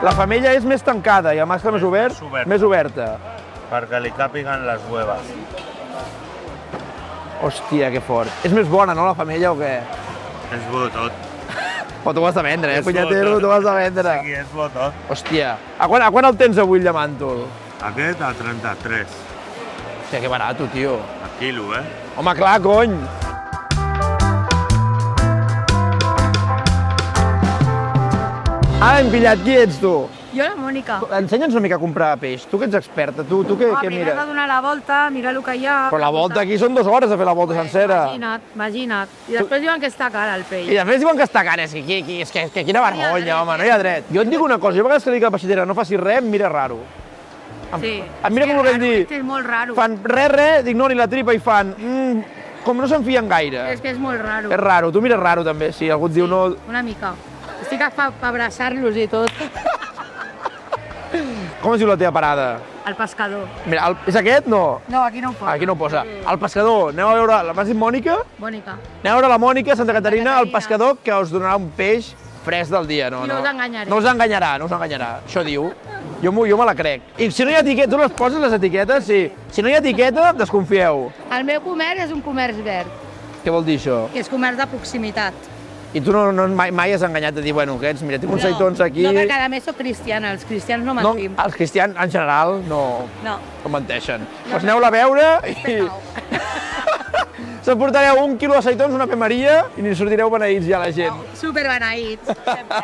La femella és més tancada i el mascle més obert, més oberta. Perquè li càpiguen les huevas. Hòstia, que fort. És més bona, no, la femella o què? És bo tot. Però tu ho has de vendre, És bo punyetero, tot. tu ho has de vendre. Sí, és bo tot. Hòstia, a quan el tens avui, el llamàntol? Aquest a 33. Hòstia, que barato, tio. A quilo, eh? Home, clar, cony. Ah, hem pillat. Qui ets, tu? Jo, la Mònica. Ensenya'ns una mica a comprar peix. Tu que ets experta, tu què Primer mires? de donar la volta, mirar el que hi ha. Però la volta aquí són 2 hores de fer la volta sencera. Imagina't. I després diuen que està car el peix. I després diuen que està car, és que quina vergonya, home, no hi ha dret. Jo et dic una cosa, jo a vegades que dic a la peixatera no facis res, em mira raro. Sí. Em mira com volent dir, És molt raro. fan res, dic no, ni la tripa, i fan, com no se'n fien gaire. És que és molt raro. És raro, tu mires raro també, si algú et diu no... Una mica. Estic per abraçar-los i tot. Com es diu la teva parada? El pescador. Mira, és aquest? No. No, aquí no ho posa. Aquí no ho posa. El pescador, aneu a veure, m'has dit Mònica? Mònica. Aneu a veure la Mònica, Santa Caterina, el Caterina. pescador, que us donarà un peix fresc del dia. No, I no us enganyaré. No us enganyarà, no us enganyarà. Això diu. Jo me la crec. I si no hi ha etiqueta, tu les poses les etiquetes? Sí. Si no hi ha etiqueta, desconfieu. El meu comerç és un comerç verd, Què vol dir això? que és comerç de proximitat. I tu mai has enganyat de dir, bueno, aquests, mira, tinc uns seitons aquí... No, perquè a més soc cristiana, els cristians no No, mentim. els cristians, en general, no menteixen. Doncs aneu-la a veure i... S'emportareu 1 quilo de seitons, una Ave Maria, i ni sortireu beneïts ja la gent. Superbeneïts, sempre.